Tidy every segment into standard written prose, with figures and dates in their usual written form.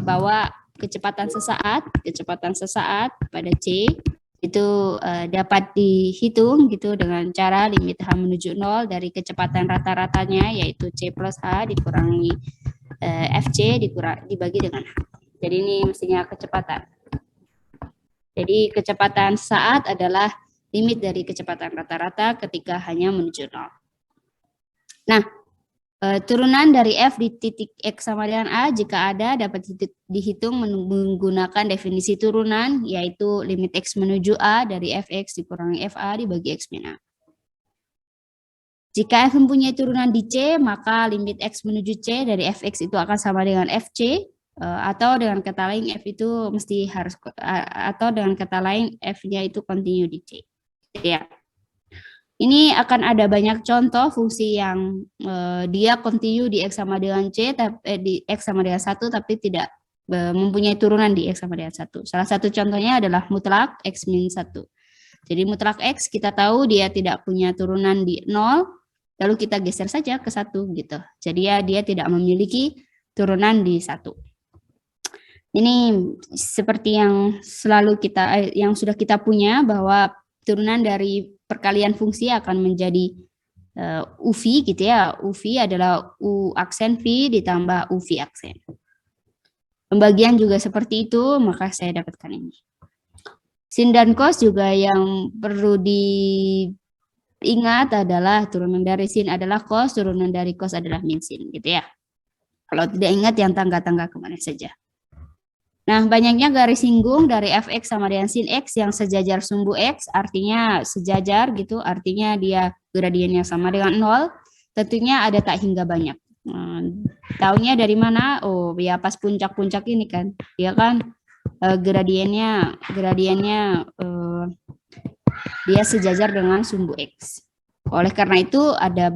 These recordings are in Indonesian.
bahwa kecepatan sesaat pada C itu dapat dihitung gitu dengan cara limit H menuju 0 dari kecepatan rata-ratanya yaitu C plus H dikurangi FC dibagi dengan H. Jadi ini mestinya kecepatan. Jadi kecepatan saat adalah limit dari kecepatan rata-rata ketika hanya menuju 0. Nah, turunan dari F di titik X sama dengan A jika ada dapat dihitung menggunakan definisi turunan yaitu limit X menuju A dari Fx dikurangi Fa dibagi X min A. Jika F mempunyai turunan di C maka limit X menuju C dari Fx itu akan sama dengan Fc atau dengan kata lain F itu mesti harus atau dengan kata lain F-nya itu continue di C. Ya. Ini akan ada banyak contoh fungsi yang dia continue di X sama dengan C, di X sama dengan 1, tapi tidak mempunyai turunan di X sama dengan 1. Salah satu contohnya adalah mutlak X min 1. Jadi mutlak X kita tahu dia tidak punya turunan di 0, lalu kita geser saja ke 1 gitu. Jadi ya dia tidak memiliki turunan di 1. Ini seperti yang selalu yang sudah kita punya bahwa turunan dari perkalian fungsi akan menjadi UV gitu ya. UV adalah U aksen V ditambah UV aksen. Pembagian juga seperti itu, maka saya dapatkan ini. Sin dan cos juga yang perlu diingat adalah turunan dari sin adalah cos, turunan dari cos adalah min sin gitu ya. Kalau tidak ingat yang tangga-tangga kemana saja. Nah, banyaknya garis singgung dari Fx sama dengan sin X yang sejajar sumbu X, artinya sejajar gitu, artinya dia gradiennya sama dengan 0, tentunya ada tak hingga banyak. Taunya dari mana? Oh, ya pas puncak-puncak ini kan, dia kan gradiennya dia sejajar dengan sumbu X. Oleh karena itu ada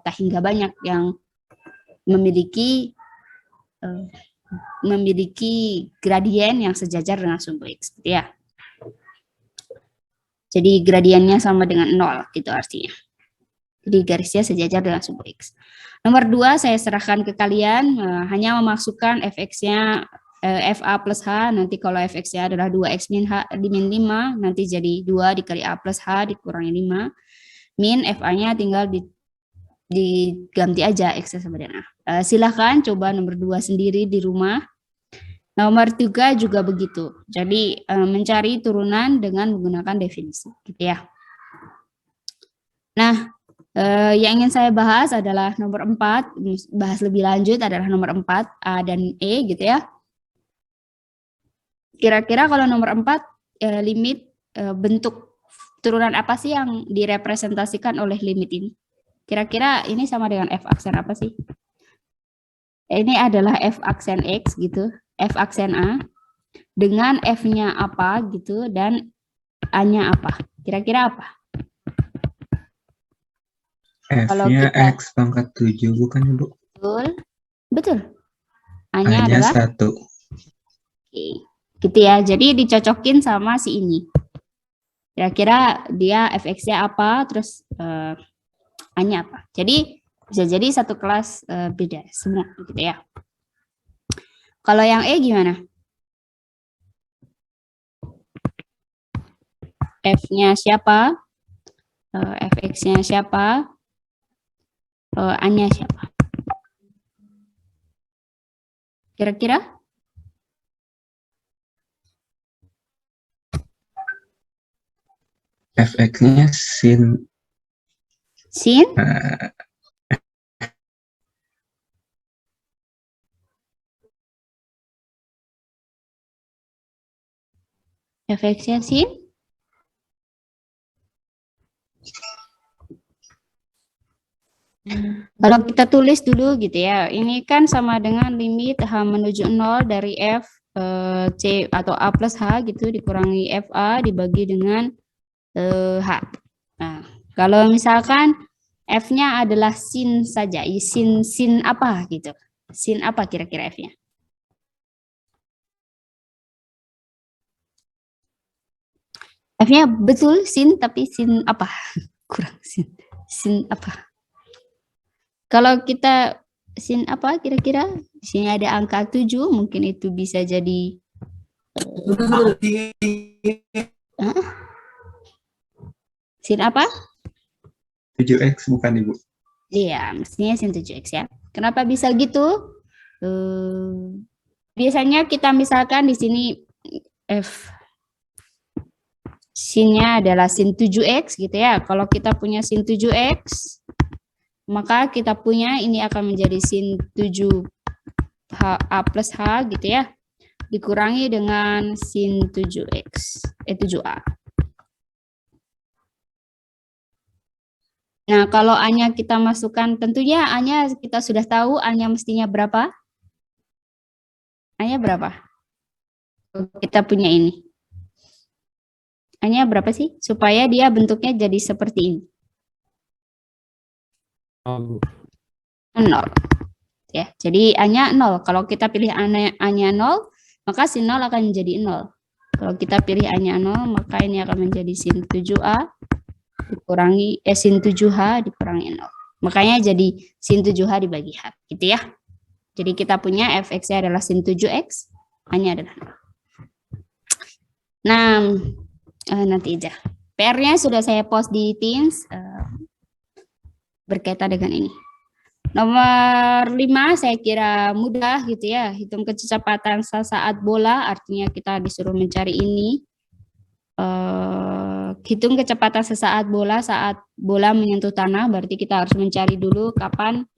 tak hingga banyak yang memiliki gradien yang sejajar dengan sumbu X gitu ya. Jadi gradiennya sama dengan 0 gitu artinya. Jadi garisnya sejajar dengan sumbu X. Nomor 2 saya serahkan ke kalian, hanya memasukkan Fx-nya Fa plus H, nanti kalau Fx-nya adalah 2X min H di min 5, nanti jadi 2 dikali A plus H dikurangi 5, min Fa-nya tinggal diganti aja X sama dengan A. Silahkan coba nomor 2 sendiri di rumah. Nomor 3 juga begitu. Jadi mencari turunan dengan menggunakan definisi, gitu ya. Nah, yang ingin saya bahas adalah nomor 4, bahas lebih lanjut adalah nomor 4, A dan E, gitu ya. Kira-kira kalau nomor 4, limit bentuk turunan apa sih yang direpresentasikan oleh limit ini? Kira-kira ini sama dengan F aksen apa sih? Ini adalah F aksen X gitu, F aksen A, dengan F-nya apa gitu, dan A-nya apa. Kira-kira apa? F-nya X pangkat 7, bukan Bu? Betul. Betul. A-nya adalah 1. Oke. Gitu ya, jadi dicocokin sama si ini. Kira-kira dia Fx-nya apa, terus A-nya apa. Jadi bisa jadi satu kelas beda semua gitu ya. Kalau yang E gimana? F-nya siapa? Fx-nya siapa? A-nya siapa? Kira-kira? Fx-nya sin. Sin? Fx-nya sin? Kalau kita tulis dulu gitu ya, ini kan sama dengan limit H menuju 0 dari F C atau A plus H gitu dikurangi FA dibagi dengan H. Nah, kalau misalkan F-nya adalah sin saja, sin apa gitu? Sin apa kira-kira F-nya? F-nya betul sin, tapi sin apa? Kurang sin. Sin apa? Kalau kita sin apa kira-kira? Di sini ada angka 7, mungkin itu bisa jadi sin apa? 7X bukan Ibu. Iya, mestinya sin 7X ya. Kenapa bisa gitu? Biasanya kita misalkan di sini F sinnya adalah sin 7X gitu ya. Kalau kita punya sin 7X, maka kita punya ini akan menjadi sin 7H A plus H gitu ya. Dikurangi dengan sin 7X, 7A. Nah, kalau A-nya kita masukkan, tentunya A-nya kita sudah tahu A-nya mestinya berapa? A-nya berapa? Kita punya ini. A-nya berapa sih? Supaya dia bentuknya jadi seperti ini. 0. Ya, jadi A-nya 0. Kalau kita pilih A-nya 0, maka sin 0 akan menjadi 0. Kalau kita pilih A-nya 0, maka ini akan menjadi sin 7A dikurangi sin 7H dikurangi 0. Makanya jadi sin 7H dibagi H, gitu ya. Jadi kita punya fx-nya adalah sin 7x, A-nya adalah 0. Nah, nanti aja. PR-nya sudah saya post di Teams berkaitan dengan ini. Nomor 5 saya kira mudah gitu ya. Hitung kecepatan saat bola, artinya kita disuruh mencari ini. Hitung kecepatan sesaat bola saat bola menyentuh tanah, berarti kita harus mencari dulu kapan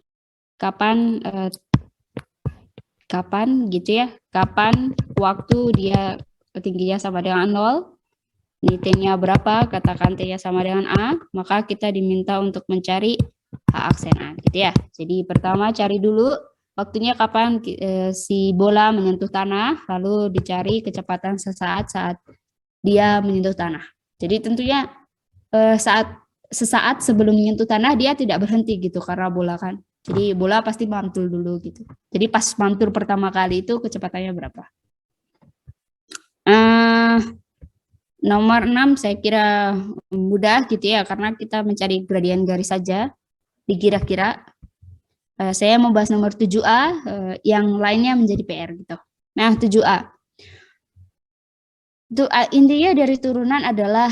gitu ya, kapan waktu dia tingginya sama dengan 0, ini T-nya berapa, katakan T-nya sama dengan A, maka kita diminta untuk mencari H aksen A gitu ya. Jadi pertama cari dulu waktunya kapan si bola menyentuh tanah, lalu dicari kecepatan sesaat saat dia menyentuh tanah. Jadi tentunya sesaat sebelum menyentuh tanah dia tidak berhenti gitu karena bola kan. Jadi bola pasti mantul dulu gitu. Jadi pas mantul pertama kali itu kecepatannya berapa? Nomor 6 saya kira mudah gitu ya karena kita mencari gradian garis saja. Dikira-kira saya mau bahas nomor 7A, yang lainnya menjadi PR gitu. Nah 7A. Intinya dari turunan adalah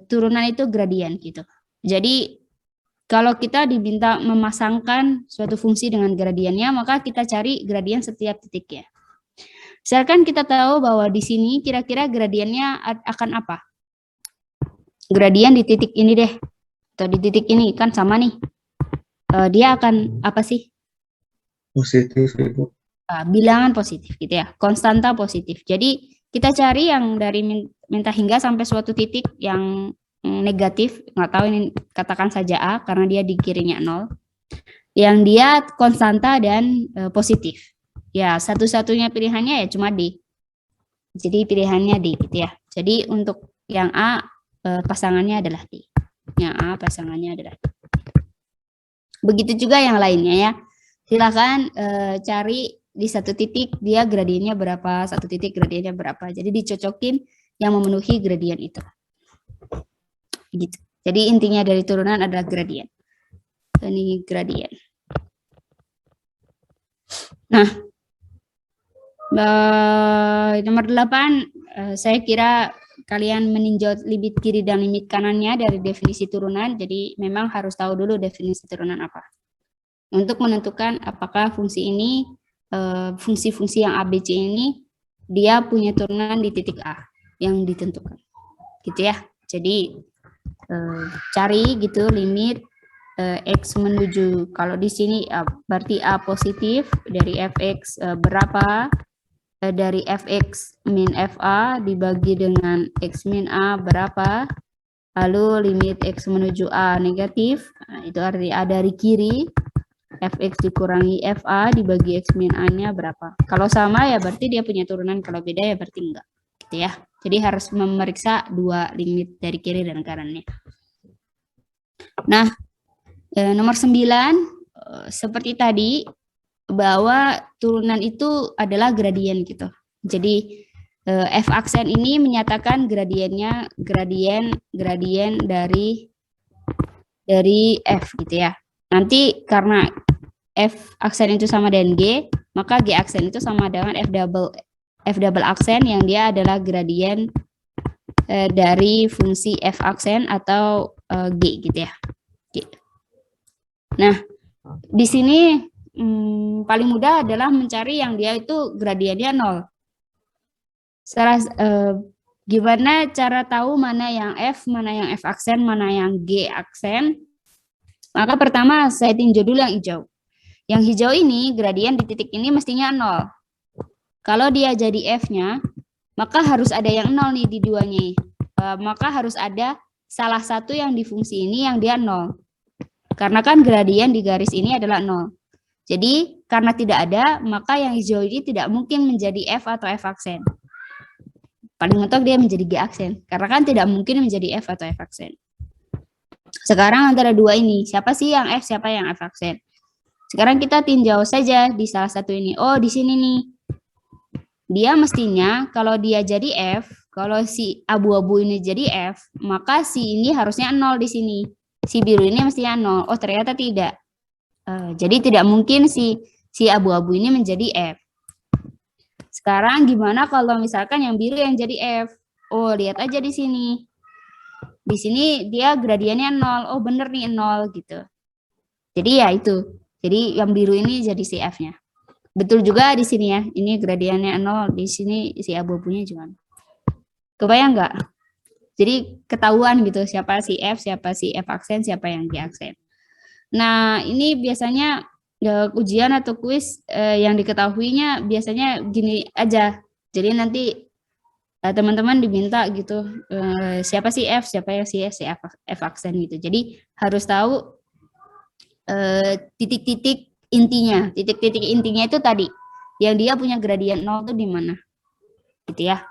turunan itu gradien gitu. Jadi kalau kita diminta memasangkan suatu fungsi dengan gradiennya, maka kita cari gradien setiap titiknya. Misalkan kita tahu bahwa di sini kira-kira gradiennya akan apa? Gradien di titik ini deh, atau di titik ini kan sama nih. Dia akan apa sih? Positif Ibu. Bilangan positif gitu ya, konstanta positif. Jadi kita cari yang dari minta hingga sampai suatu titik yang negatif, nggak tahu ini katakan saja A karena dia di kirinya 0. Yang dia konstanta dan positif. Ya, satu-satunya pilihannya ya cuma D. Jadi pilihannya D gitu ya. Jadi untuk yang A pasangannya adalah D. Yang A pasangannya adalah D. Begitu juga yang lainnya ya. Silakan cari di satu titik dia gradiennya berapa, satu titik gradiennya berapa. Jadi dicocokin yang memenuhi gradien itu. Gitu. Jadi intinya dari turunan adalah gradien. Ini gradien. Nah, nomor 8 saya kira kalian meninjau limit kiri dan limit kanannya dari definisi turunan. Jadi memang harus tahu dulu definisi turunan apa. Untuk menentukan apakah fungsi ini fungsi-fungsi yang ABC ini dia punya turunan di titik A yang ditentukan gitu ya. Jadi cari gitu limit X menuju, kalau di sini berarti A positif dari fx berapa, dari fx min fa dibagi dengan x min A berapa, lalu limit X menuju A negatif, nah, itu arti A dari kiri, fx dikurangi fa dibagi x min a-nya berapa. Kalau sama ya berarti dia punya turunan, kalau beda ya berarti enggak gitu ya. Jadi harus memeriksa dua limit dari kiri dan kanannya. Nah, nomor 9 seperti tadi bahwa turunan itu adalah gradien gitu. Jadi f aksen ini menyatakan gradiennya gradien dari f gitu ya. Nanti karena F aksen itu sama dengan G, maka G aksen itu sama dengan F double aksen yang dia adalah gradien dari fungsi F aksen atau G gitu ya. G. Nah, di sini paling mudah adalah mencari yang dia itu gradiennya 0. Gimana cara tahu mana yang F aksen, mana yang G aksen? Maka pertama saya tinjau dulu yang hijau. Yang hijau ini, gradien di titik ini mestinya 0. Kalau dia jadi F-nya, maka harus ada yang 0 nih di duanya. Maka harus ada salah satu yang di fungsi ini yang dia 0. Karena kan gradien di garis ini adalah 0. Jadi, karena tidak ada, maka yang hijau ini tidak mungkin menjadi F atau F aksen. Paling mentok dia menjadi G aksen. Karena kan tidak mungkin menjadi F atau F aksen. Sekarang antara dua ini, siapa sih yang F, siapa yang F aksen? Sekarang kita tinjau saja di salah satu ini. Oh, di sini nih. Dia mestinya kalau dia jadi F, kalau si abu-abu ini jadi F, maka si ini harusnya 0 di sini. Si biru ini mestinya 0. Oh, ternyata tidak. Jadi tidak mungkin si abu-abu ini menjadi F. Sekarang gimana kalau misalkan yang biru yang jadi F? Oh, lihat aja di sini. Di sini dia gradiennya 0. Oh, bener nih 0 gitu. Jadi ya itu. Jadi yang biru ini jadi si F-nya. Betul juga di sini ya. Ini gradiennya 0. Di sini si abu-abunya juga. Kebayang nggak? Jadi ketahuan gitu siapa si F, siapa si F aksen, siapa yang G aksen. Nah, ini biasanya ujian atau kuis yang diketahuinya biasanya gini aja. Jadi nanti teman-teman diminta gitu siapa si F, siapa yang si F aksen gitu. Jadi harus tahu titik-titik intinya. Titik-titik intinya itu tadi yang dia punya gradien 0 itu di mana? Gitu ya.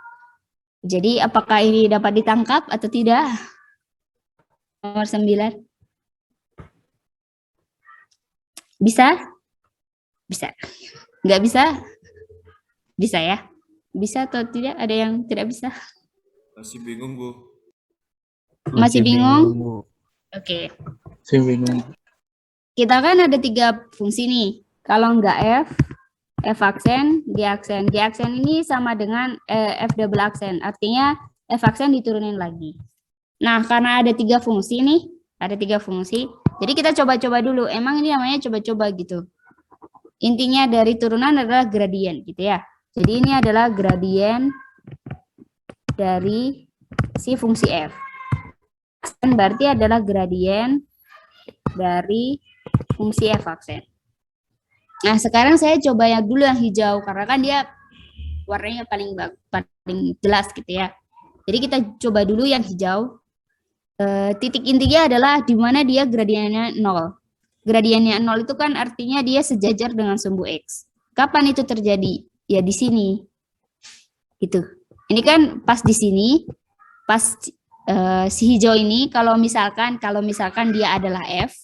Jadi apakah ini dapat ditangkap atau tidak? Nomor 9. Bisa? Bisa. Nggak bisa? Bisa ya? Bisa atau tidak? Ada yang tidak bisa? Masih bingung, Bu. Masih bingung? Oke. Masih bingung. Kita kan ada 3 fungsi nih. Kalau nggak F aksen, G aksen. G aksen ini sama dengan F double aksen. Artinya F aksen diturunin lagi. Nah, karena ada 3 fungsi nih. Ada 3 fungsi. Jadi kita coba-coba dulu. Emang ini namanya coba-coba gitu. Intinya dari turunan adalah gradien gitu ya. Jadi ini adalah gradien dari si fungsi F. Berarti adalah gradien dari fungsi F aksen. Nah, sekarang saya coba yang dulu yang hijau karena kan dia warnanya paling jelas gitu ya. Jadi kita coba dulu yang hijau. Titik intinya adalah di mana dia gradiennya 0. Gradiennya 0 itu kan artinya dia sejajar dengan sumbu X. Kapan itu terjadi? Ya di sini. Gitu. Ini kan pas di sini, pas si hijau ini kalau misalkan dia adalah F,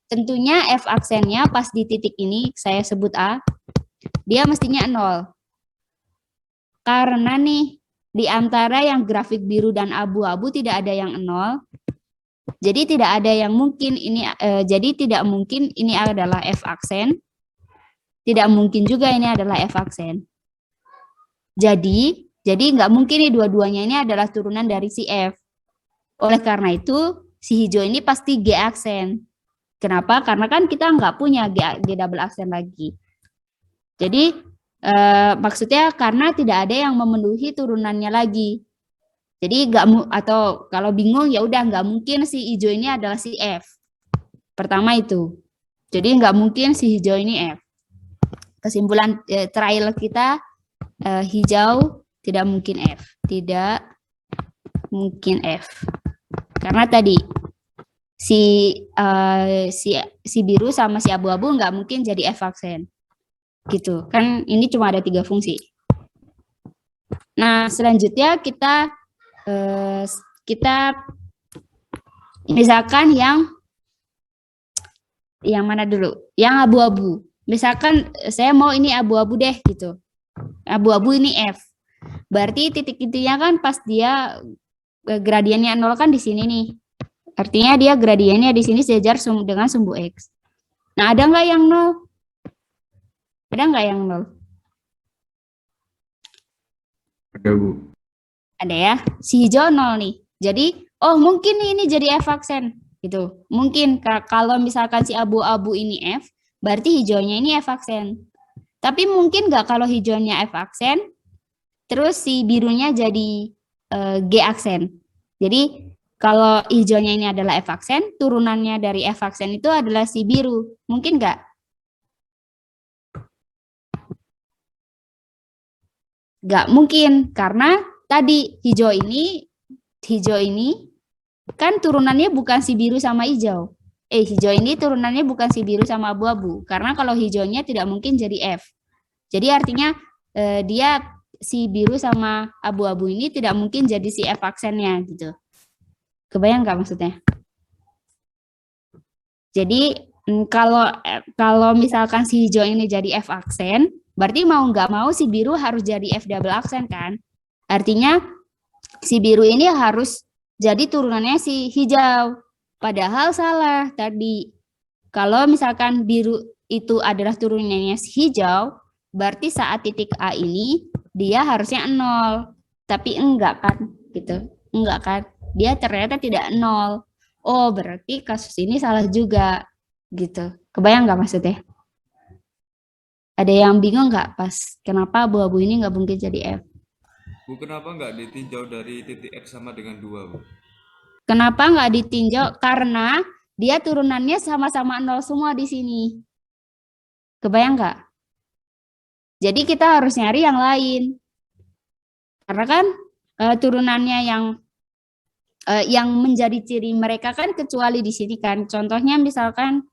tentunya F aksennya pas di titik ini saya sebut A, dia mestinya 0. Karena nih di antara yang grafik biru dan abu-abu tidak ada yang 0. Jadi tidak ada yang mungkin ini tidak mungkin ini adalah F aksen. Tidak mungkin juga ini adalah F aksen. Jadi nggak mungkin nih dua-duanya ini adalah turunan dari si F. Oleh karena itu si hijau ini pasti G aksen. Kenapa? Karena kan kita nggak punya G double aksen lagi. Jadi maksudnya karena tidak ada yang memenuhi turunannya lagi. Jadi atau kalau bingung ya udah nggak mungkin si hijau ini adalah si F. Pertama itu. Jadi nggak mungkin si hijau ini F. Kesimpulan trial kita hijau tidak mungkin F. Tidak mungkin F. Karena tadi si biru sama si abu-abu nggak mungkin jadi F aksen. Gitu. Kan ini cuma ada 3 fungsi. Nah, selanjutnya kita misalkan yang mana dulu? Yang abu-abu. Misalkan saya mau ini abu-abu deh gitu. Abu-abu ini F. Berarti titik intinya kan pas dia gradiennya 0 kan di sini nih. Artinya dia gradiennya di sini sejajar dengan sumbu X. Nah, ada nggak yang 0? Ada nggak yang 0? Ada, Bu. Ada ya. Si hijau 0 nih. Jadi, oh mungkin nih ini jadi F aksen. Gitu. Mungkin kalau misalkan si abu-abu ini F, berarti hijaunya ini F aksen. Tapi mungkin nggak kalau hijaunya F aksen, terus si birunya jadi G aksen. Jadi kalau hijaunya ini adalah F aksen, turunannya dari F aksen itu adalah si biru. Mungkin nggak? Nggak mungkin, karena tadi hijau ini kan turunannya bukan si biru sama hijau. Hijau ini turunannya bukan si biru sama abu-abu. Karena kalau hijaunya tidak mungkin jadi F. Jadi artinya dia si biru sama abu-abu ini tidak mungkin jadi si F aksennya gitu. Kebayang nggak maksudnya? Jadi kalau misalkan si hijau ini jadi F aksen, berarti mau nggak mau si biru harus jadi F double aksen kan? Artinya si biru ini harus jadi turunannya si hijau. Padahal salah tadi. Kalau misalkan biru itu adalah turunannya si hijau, berarti saat titik A ini dia harusnya 0. Tapi enggak kan, gitu. Enggak kan. Dia ternyata tidak 0. Oh, berarti kasus ini salah juga, gitu. Kebayang nggak maksudnya? Ada yang bingung nggak pas kenapa abu-abu ini nggak mungkin jadi F? Bu, kenapa nggak ditinjau dari titik X sama dengan 2, Bu? Kenapa nggak ditinjau? Karena dia turunannya sama-sama 0 semua di sini. Kebayang nggak? Jadi kita harus nyari yang lain. Karena kan turunannya yang menjadi ciri mereka kan kecuali di sini kan. Contohnya misalkan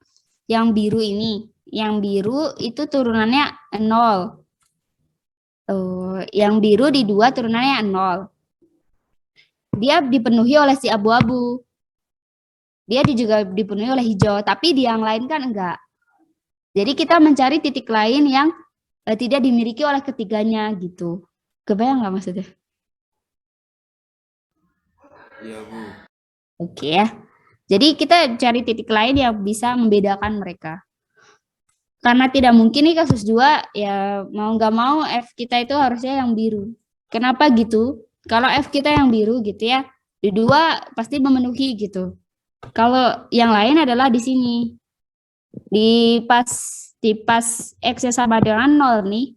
yang biru ini. Yang biru itu turunannya 0. Yang biru di 2 turunannya 0. Dia dipenuhi oleh si abu-abu. Dia juga dipenuhi oleh hijau, tapi di yang lain kan enggak. Jadi kita mencari titik lain yang tidak dimiliki oleh ketiganya gitu. Kebayang nggak maksudnya? Iya, Bu. Oke ya. Jadi kita cari titik lain yang bisa membedakan mereka. Karena tidak mungkin nih kasus 2, ya mau nggak mau F kita itu harusnya yang biru. Kenapa gitu? Kalau F kita yang biru gitu ya, di 2 pasti memenuhi gitu. Kalau yang lain adalah di sini. Di pas X-nya sama dengan 0 nih,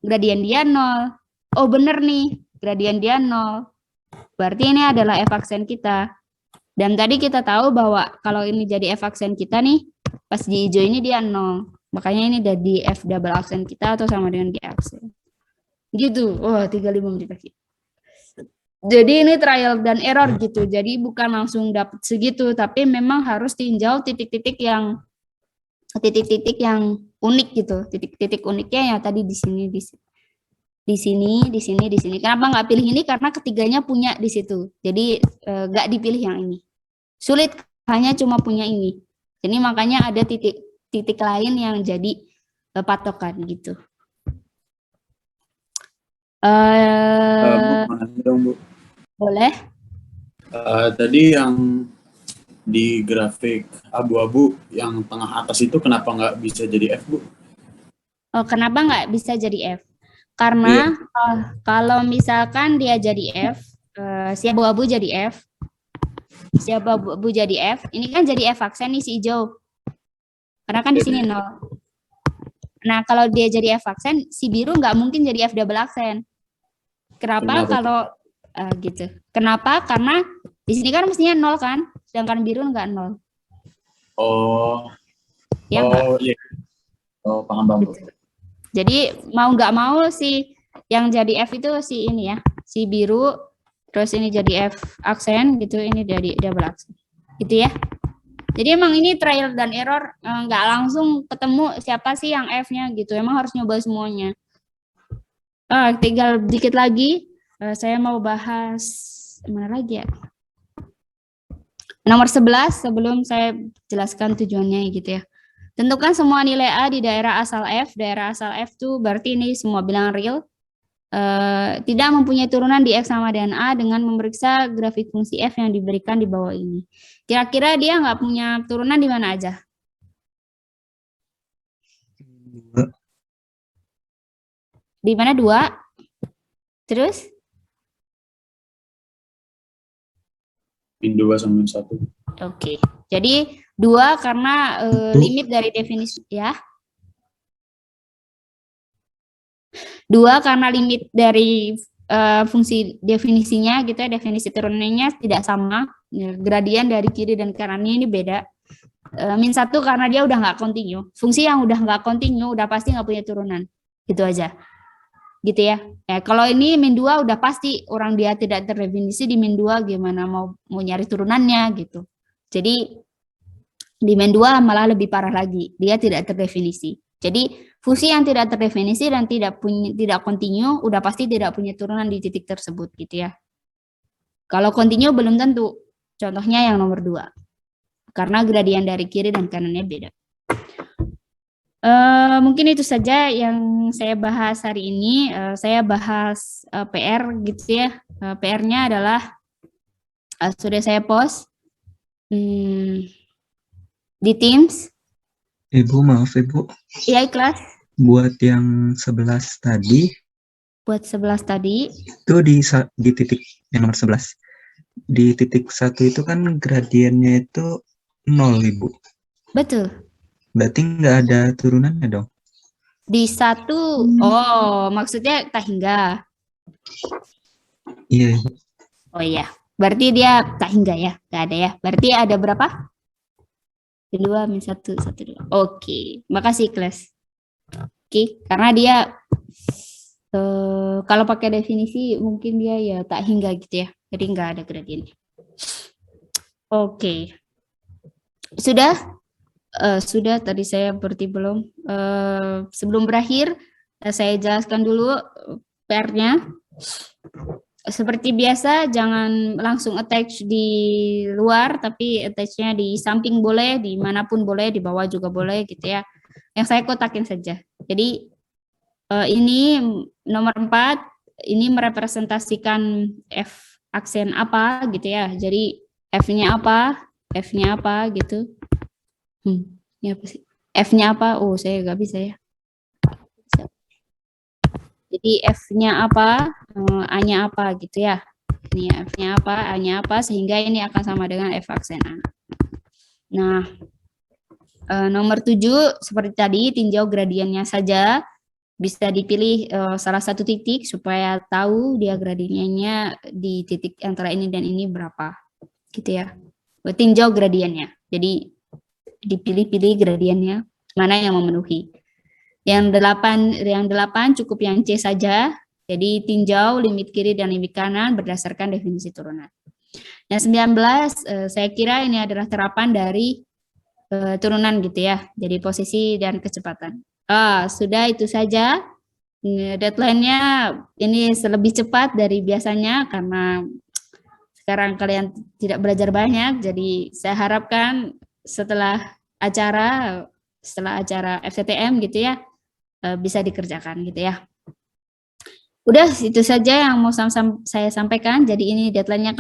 gradien dia 0. Oh bener nih, gradien dia 0. Berarti ini adalah F aksen kita. Dan tadi kita tahu bahwa kalau ini jadi F aksen kita nih, pas di hijau ini dia 0. Makanya ini jadi F double aksen kita atau sama dengan G aksen. Gitu. Oh, 35 menit lagi. Jadi ini trial dan error gitu. Jadi bukan langsung dapat segitu, tapi memang harus tinjau titik-titik yang unik gitu. Titik-titik uniknya yang tadi di sini, di sini. Kenapa nggak pilih ini? Karena ketiganya punya di situ. Jadi nggak dipilih yang ini. Sulit hanya cuma punya ini. Jadi makanya ada titik lain yang jadi patokan gitu. Bu. Boleh? Tadi yang di grafik abu-abu yang tengah atas itu kenapa nggak bisa jadi F, Bu? Oh, kenapa nggak bisa jadi F? Karena kalau misalkan dia jadi F, si abu-abu jadi F, si abu-abu jadi F, ini kan jadi F aksen nih si hijau. Karena kan di sini 0. Nah, kalau dia jadi F aksen, si biru nggak mungkin jadi F double aksen. Kenapa? Kalau gitu. Kenapa? Karena di sini kan mestinya 0 kan, sedangkan biru nggak 0. Oh. Ya, iya. Oh, paham Bang. Gitu. Jadi mau nggak mau si yang jadi F itu si ini ya, si biru, terus ini jadi F aksen gitu, ini jadi double aksen. Gitu ya. Jadi emang ini trial dan error, nggak langsung ketemu siapa sih yang F-nya gitu. Emang harus nyoba semuanya. Tinggal dikit lagi, saya mau bahas mana lagi ya? Nomor 11 sebelum saya jelaskan tujuannya gitu ya. Tentukan semua nilai A di daerah asal F. Daerah asal F itu berarti ini semua bilangan real. Tidak mempunyai turunan di X sama dengan A dengan memeriksa grafik fungsi F yang diberikan di bawah ini. Kira-kira dia nggak punya turunan di mana aja? Di mana 2? Terus? Min 2 sama min 1. Oke. Jadi 2 karena limit dari definisi ya. 2 karena limit dari fungsi definisinya gitu ya, definisi turunannya tidak sama. Gradian dari kiri dan kanannya ini beda. Min 1 karena dia udah nggak kontinu. Fungsi yang udah nggak kontinu udah pasti nggak punya turunan. Gitu aja. Gitu ya. Kalau ini min 2 udah pasti orang dia tidak terdefinisi di min 2 gimana mau nyari turunannya gitu. Jadi di min 2 malah lebih parah lagi. Dia tidak terdefinisi. Jadi fungsi yang tidak terdefinisi dan tidak kontinu udah pasti tidak punya turunan di titik tersebut gitu ya. Kalau kontinu belum tentu. Contohnya yang nomor 2. Karena gradian dari kiri dan kanannya beda. Mungkin itu saja yang saya bahas hari ini. Saya bahas PR gitu ya. PR-nya adalah sudah saya post di Teams. Ibu, maaf Ibu. Iya, ikhlas. Buat yang 11 tadi, Buat 11 tadi. itu di titik yang nomor 11. Di titik 1 itu kan gradiennya itu 0, Ibu. Betul. Berarti nggak ada turunannya dong? Di 1, oh maksudnya tak hingga. Iya, Ibu. Oh iya, berarti dia tak hingga ya, nggak ada ya. Berarti ada berapa? 2 min 1, 1, 2. Oke, makasih kelas. Oke, karena dia kalau pakai definisi mungkin dia ya tak hingga gitu ya. Jadi nggak ada gradiennya. Oke. Sudah? Sudah, tadi saya berarti belum. Sebelum berakhir, saya jelaskan dulu PR-nya. Seperti biasa, jangan langsung attach di luar, tapi attach-nya di samping boleh, di manapun boleh, di bawah juga boleh gitu ya. Yang saya kotakin saja. Jadi ini nomor 4, ini merepresentasikan F aksen apa gitu ya. Jadi F-nya apa gitu. Ini apa sih? F-nya apa? Oh, saya nggak bisa ya. Jadi F-nya apa, A-nya apa gitu ya. Ini ya, F-nya apa, A-nya apa, sehingga ini akan sama dengan F aksen A. Nah, nomor 7, seperti tadi, tinjau gradiennya saja. Bisa dipilih salah satu titik supaya tahu dia gradiennya di titik antara ini dan ini berapa. Gitu ya. Tinjau gradiennya. Jadi, dipilih-pilih gradiennya, mana yang memenuhi. Yang 8 cukup yang C saja. Jadi tinjau limit kiri dan limit kanan berdasarkan definisi turunan. Nah, 19 saya kira ini adalah terapan dari turunan gitu ya. Jadi posisi dan kecepatan. Sudah itu saja. Deadline-nya ini lebih cepat dari biasanya karena sekarang kalian tidak belajar banyak. Jadi saya harapkan setelah acara FCTM gitu ya, bisa dikerjakan gitu ya. Udah itu saja yang mau saya sampaikan. Jadi ini deadline-nya